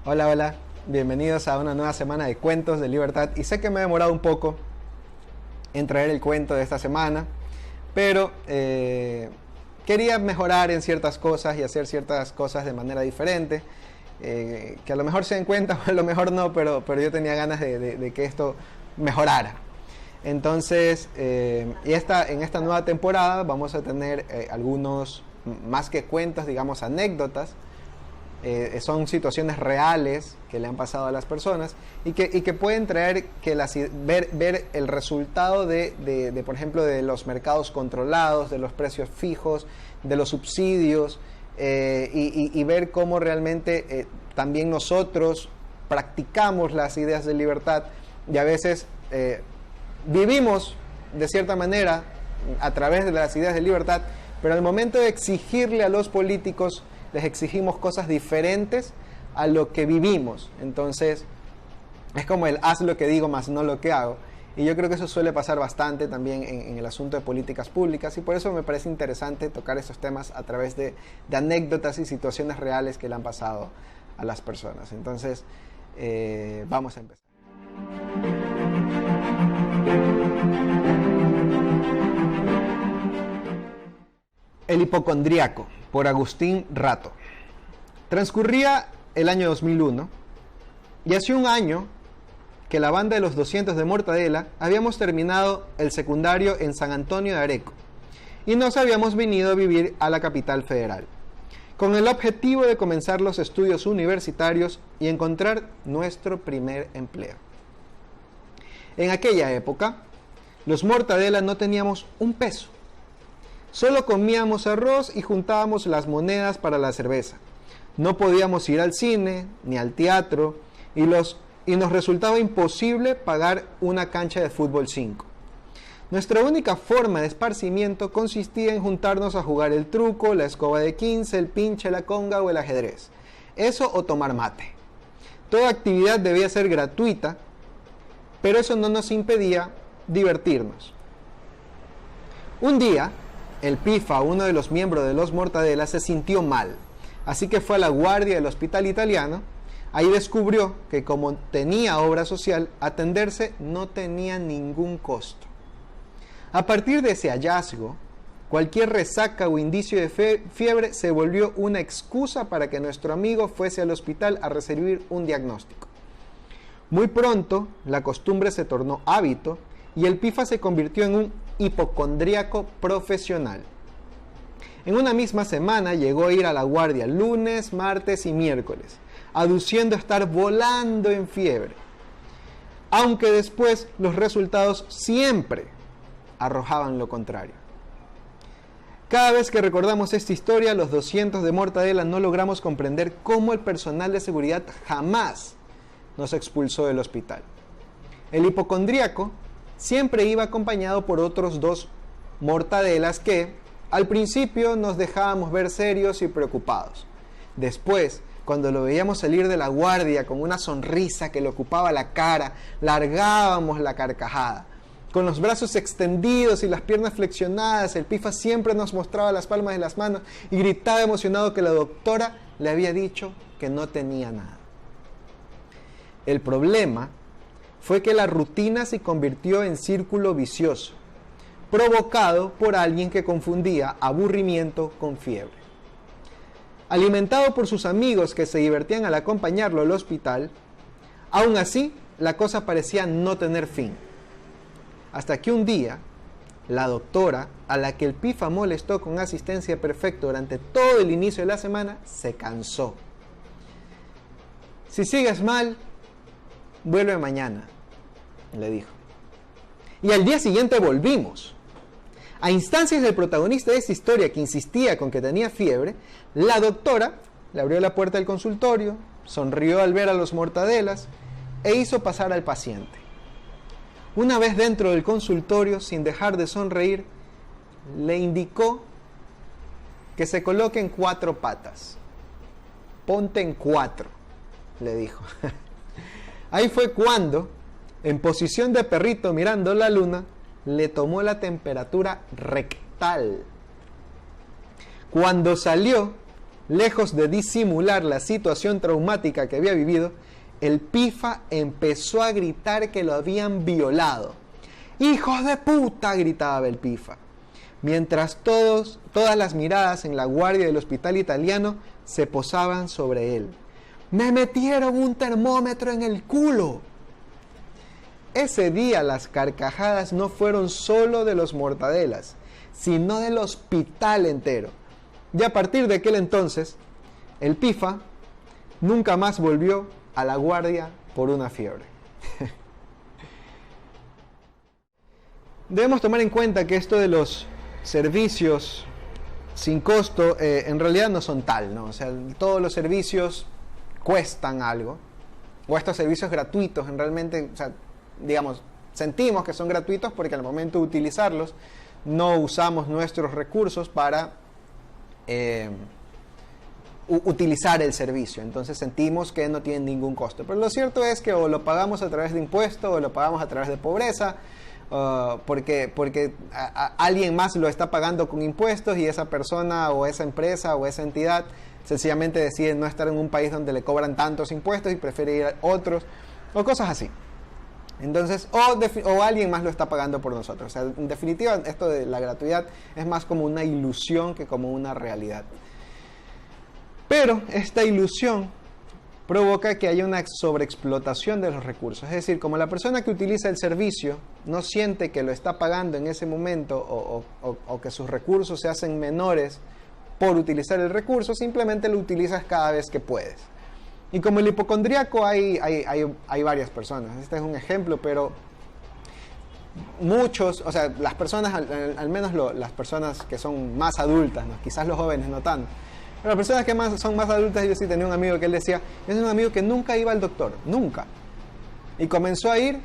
Hola, hola, bienvenidos a una nueva semana de Cuentos de Libertad. Y sé que me he demorado un poco en traer el cuento de esta semana, pero quería mejorar en ciertas cosas y hacer ciertas cosas de manera diferente, que a lo mejor se den cuenta o a lo mejor no, pero yo tenía ganas de que esto mejorara. Entonces, en esta nueva temporada vamos a tener algunos, más que cuentos, digamos anécdotas. Son situaciones reales que le han pasado a las personas y que pueden traer que ver el resultado por ejemplo, de los mercados controlados, de los precios fijos, de los subsidios, y ver cómo realmente también nosotros practicamos las ideas de libertad y a veces vivimos de cierta manera a través de las ideas de libertad, pero al momento de exigirle a los políticos les exigimos cosas diferentes a lo que vivimos. Entonces es como el haz lo que digo más no lo que hago, y yo creo que eso suele pasar bastante también en el asunto de políticas públicas, y por eso me parece interesante tocar estos temas a través de anécdotas y situaciones reales que le han pasado a las personas. Entonces vamos a empezar. El hipocondríaco, por Agustín Rato. Transcurría el año 2001 y hace un año que la banda de los 200 de Mortadela habíamos terminado el secundario en San Antonio de Areco y nos habíamos venido a vivir a la capital federal, con el objetivo de comenzar los estudios universitarios y encontrar nuestro primer empleo. En aquella época, los Mortadela no teníamos un peso. Solo comíamos arroz y juntábamos las monedas para la cerveza. No podíamos ir al cine ni al teatro y nos resultaba imposible pagar una cancha de fútbol 5. Nuestra única forma de esparcimiento consistía en juntarnos a jugar el truco, la escoba de 15, el pinche, la conga o el ajedrez. Eso o tomar mate. Toda actividad debía ser gratuita, pero eso no nos impedía divertirnos. Un día, el Pifa, uno de los miembros de los Mortadela, se sintió mal, así que fue a la guardia del hospital italiano. Ahí descubrió que como tenía obra social, atenderse no tenía ningún costo. A partir de ese hallazgo, cualquier resaca o indicio de fiebre se volvió una excusa para que nuestro amigo fuese al hospital a recibir un diagnóstico. Muy pronto, la costumbre se tornó hábito y el Pifa se convirtió en un hipocondríaco profesional. En una misma semana llegó a ir a la guardia lunes, martes y miércoles, aduciendo estar volando en fiebre, aunque después los resultados siempre arrojaban lo contrario. Cada vez que recordamos esta historia, los 200 de Mortadela no logramos comprender cómo el personal de seguridad jamás nos expulsó del hospital. El hipocondríaco siempre iba acompañado por otros dos Mortadelas que, al principio, nos dejábamos ver serios y preocupados. Después, cuando lo veíamos salir de la guardia con una sonrisa que le ocupaba la cara, largábamos la carcajada. Con los brazos extendidos y las piernas flexionadas, el Pifa siempre nos mostraba las palmas de las manos y gritaba emocionado que la doctora le había dicho que no tenía nada. El problema fue que la rutina se convirtió en círculo vicioso, provocado por alguien que confundía aburrimiento con fiebre. Alimentado por sus amigos que se divertían al acompañarlo al hospital, aún así la cosa parecía no tener fin. Hasta que un día, la doctora, a la que el Pifa molestó con asistencia perfecta durante todo el inicio de la semana, se cansó. Si sigues mal, vuelve mañana, le dijo. Y al día siguiente volvimos. A instancias del protagonista de esta historia, que insistía con que tenía fiebre, la doctora le abrió la puerta del consultorio, sonrió al ver a los Mortadelas e hizo pasar al paciente. Una vez dentro del consultorio, sin dejar de sonreír, le indicó que se coloque en 4 patas. Ponte en 4, le dijo. Ahí fue cuando, en posición de perrito mirando la luna, le tomó la temperatura rectal. Cuando salió, lejos de disimular la situación traumática que había vivido, el Pifa empezó a gritar que lo habían violado. ¡Hijos de puta!, gritaba el Pifa, mientras todas las miradas en la guardia del hospital italiano se posaban sobre él. ¡Me metieron un termómetro en el culo! Ese día las carcajadas no fueron solo de los Mortadelas, sino del hospital entero. Y a partir de aquel entonces, el Pifa nunca más volvió a la guardia por una fiebre. Debemos tomar en cuenta que esto de los servicios sin costo en realidad no son tal, ¿no? O sea, todos los servicios cuestan algo, o estos servicios gratuitos realmente, o sea, digamos, sentimos que son gratuitos porque al momento de utilizarlos no usamos nuestros recursos para utilizar el servicio, entonces sentimos que no tienen ningún costo, pero lo cierto es que o lo pagamos a través de impuestos o lo pagamos a través de pobreza, porque alguien más lo está pagando con impuestos y esa persona o esa empresa o esa entidad sencillamente decide no estar en un país donde le cobran tantos impuestos y prefiere ir a otros, o cosas así. Entonces, o alguien más lo está pagando por nosotros. O sea, en definitiva, esto de la gratuidad es más como una ilusión que como una realidad. Pero esta ilusión provoca que haya una sobreexplotación de los recursos. Es decir, como la persona que utiliza el servicio no siente que lo está pagando en ese momento o que sus recursos se hacen menores por utilizar el recurso, simplemente lo utilizas cada vez que puedes. Y como el hipocondríaco hay varias personas. Este es un ejemplo, pero muchos, o sea, las personas, al menos las personas que son más adultas, ¿no? Quizás los jóvenes no tanto, pero las personas que son más adultas, yo sí tenía un amigo que él decía, yo tenía un amigo que nunca iba al doctor, nunca. Y comenzó a ir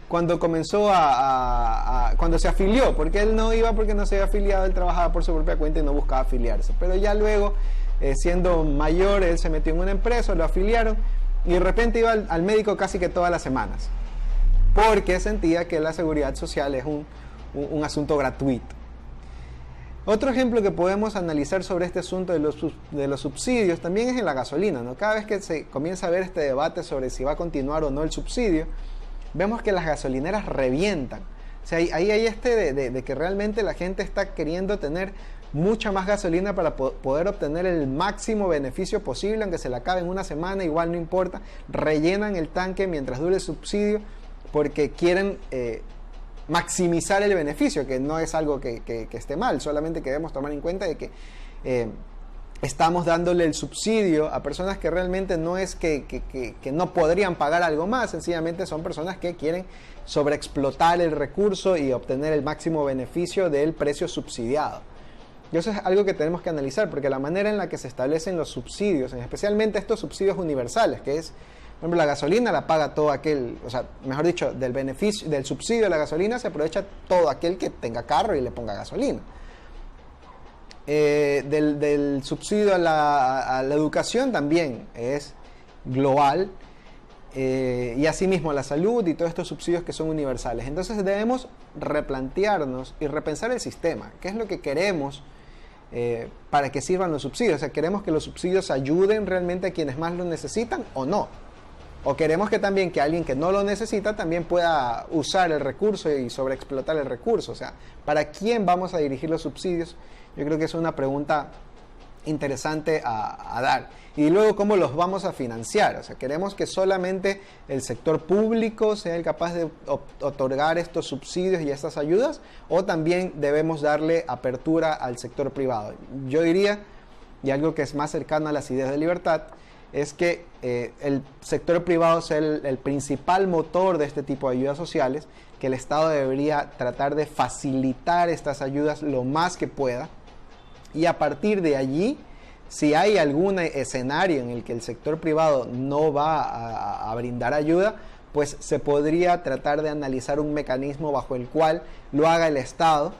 cuando cuando se afilió, porque él no iba porque no se había afiliado, él trabajaba por su propia cuenta y no buscaba afiliarse. Pero ya luego, siendo mayor, él se metió en una empresa, lo afiliaron y de repente iba al médico casi que todas las semanas, porque sentía que la seguridad social es un asunto gratuito. Otro ejemplo que podemos analizar sobre este asunto de los subsidios también es en la gasolina, ¿no? Cada vez que se comienza a ver este debate sobre si va a continuar o no el subsidio, vemos que las gasolineras revientan. O sea, ahí hay de que realmente la gente está queriendo tener mucha más gasolina para poder obtener el máximo beneficio posible, aunque se le acabe en una semana, igual no importa, rellenan el tanque mientras dure el subsidio porque quieren maximizar el beneficio, que no es algo que esté mal, solamente que debemos tomar en cuenta de que estamos dándole el subsidio a personas que realmente no es que no podrían pagar algo más, sencillamente son personas que quieren sobreexplotar el recurso y obtener el máximo beneficio del precio subsidiado. Y eso es algo que tenemos que analizar, porque la manera en la que se establecen los subsidios, especialmente estos subsidios universales, que es, por ejemplo, la gasolina la paga todo aquel, o sea, mejor dicho, del beneficio, del subsidio de la gasolina se aprovecha todo aquel que tenga carro y le ponga gasolina. Del subsidio a la educación también es global, y asimismo a la salud y todos estos subsidios que son universales. Entonces debemos replantearnos y repensar el sistema. ¿Qué es lo que queremos para que sirvan los subsidios? O sea, ¿queremos que los subsidios ayuden realmente a quienes más lo necesitan o no? ¿O queremos que también que alguien que no lo necesita también pueda usar el recurso y sobreexplotar el recurso? O sea, ¿para quién vamos a dirigir los subsidios? Yo creo que es una pregunta interesante a dar. Y luego, ¿cómo los vamos a financiar? O sea, ¿queremos que solamente el sector público sea el capaz de otorgar estos subsidios y estas ayudas? ¿O también debemos darle apertura al sector privado? Yo diría, y algo que es más cercano a las ideas de libertad, es que el sector privado sea el principal motor de este tipo de ayudas sociales, que el Estado debería tratar de facilitar estas ayudas lo más que pueda, y a partir de allí, si hay algún escenario en el que el sector privado no va a brindar ayuda, pues se podría tratar de analizar un mecanismo bajo el cual lo haga el Estado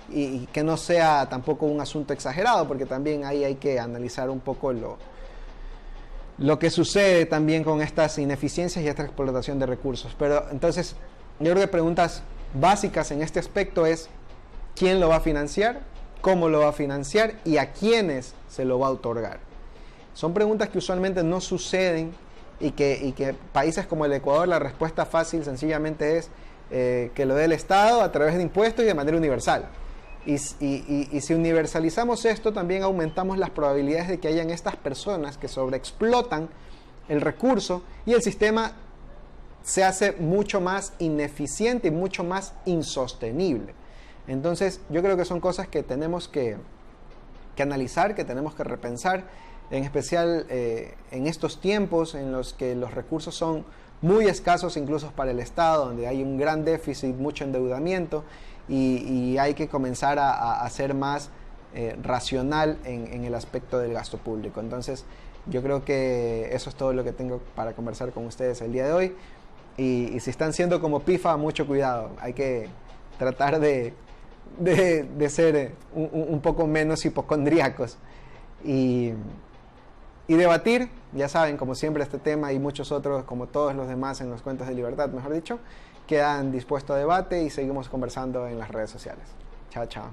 y que no sea tampoco un asunto exagerado, porque también ahí hay que analizar un poco lo que sucede también con estas ineficiencias y esta explotación de recursos. Pero entonces, yo creo que preguntas básicas en este aspecto es: ¿quién lo va a financiar? ¿Cómo lo va a financiar? ¿Y a quiénes se lo va a otorgar? Son preguntas que usualmente no suceden y que países como el Ecuador, la respuesta fácil sencillamente es que lo dé el Estado a través de impuestos y de manera universal. Y si universalizamos esto, también aumentamos las probabilidades de que hayan estas personas que sobreexplotan el recurso y el sistema se hace mucho más ineficiente y mucho más insostenible. Entonces, yo creo que son cosas que tenemos que analizar, que tenemos que repensar, en especial en estos tiempos en los que los recursos son muy escasos incluso para el Estado, donde hay un gran déficit, mucho endeudamiento, y hay que comenzar a ser más racional en el aspecto del gasto público. Entonces, yo creo que eso es todo lo que tengo para conversar con ustedes el día de hoy. Y si están siendo como Pifa, mucho cuidado. Hay que tratar de ser un poco menos hipocondríacos y debatir, ya saben, como siempre este tema y muchos otros, como todos los demás en los Cuentos de Libertad, mejor dicho, quedan dispuestos a debate y seguimos conversando en las redes sociales. Chao, chao.